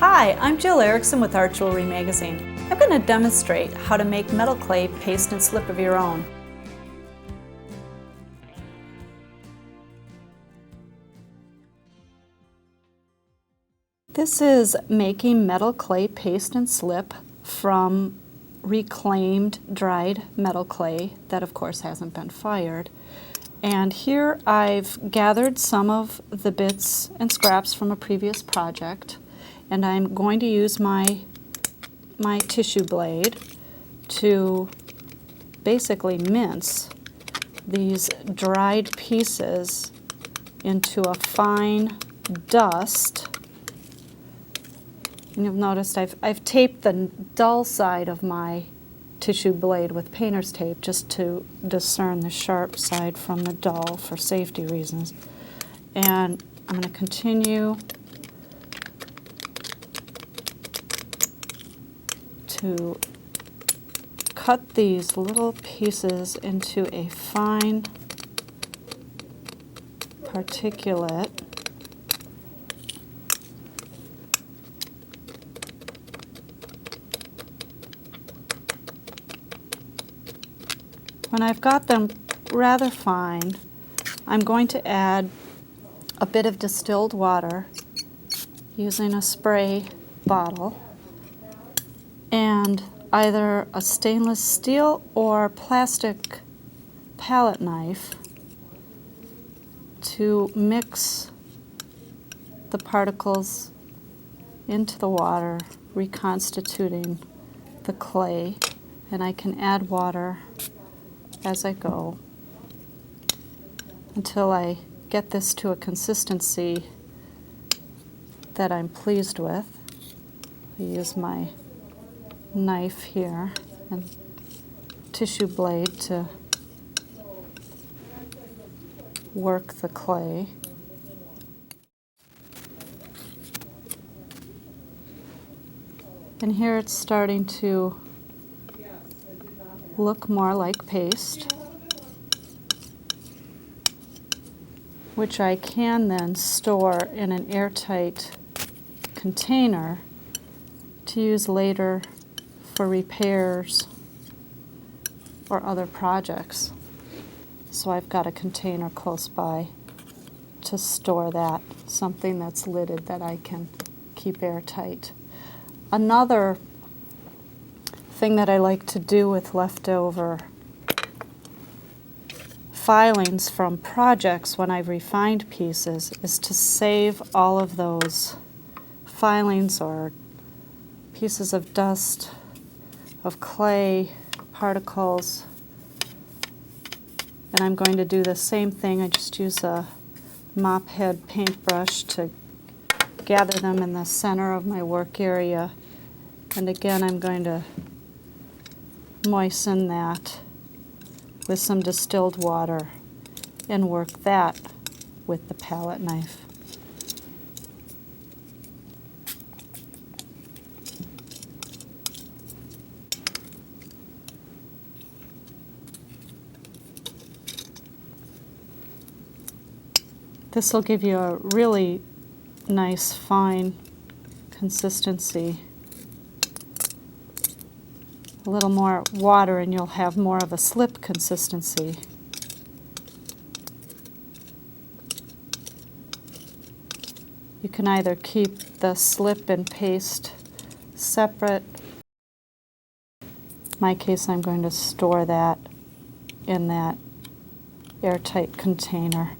Hi, I'm Jill Erickson with Art Jewelry Magazine. I'm going to demonstrate how to make metal clay paste and slip of your own. This is making metal clay paste and slip from reclaimed dried metal clay that of course hasn't been fired. And here I've gathered some of the bits and scraps from a previous project, and I'm going to use my tissue blade to basically mince these dried pieces into a fine dust. And you've noticed I've taped the dull side of my tissue blade with painter's tape just to discern the sharp side from the dull for safety reasons. And I'm going to continue to cut these little pieces into a fine particulate. When I've got them rather fine, I'm going to add a bit of distilled water using a spray bottle and either a stainless steel or plastic palette knife to mix the particles into the water, reconstituting the clay. And I can add water as I go until I get this to a consistency that I'm pleased with. I use my knife here and tissue blade to work the clay. And here it's starting to look more like paste, which I can then store in an airtight container to use later for repairs or other projects. So I've got a container close by to store that, something that's lidded that I can keep airtight. Another thing that I like to do with leftover filings from projects when I've refined pieces is to save all of those filings or pieces of dust, of clay, particles. And I'm going to do the same thing. I just use a mop head paintbrush to gather them in the center of my work area. And again, I'm going to moisten that with some distilled water and work that with the palette knife. This will give you a really nice fine consistency. A little more water and you'll have more of a slip consistency. You can either keep the slip and paste separate. In my case, I'm going to store that in that airtight container.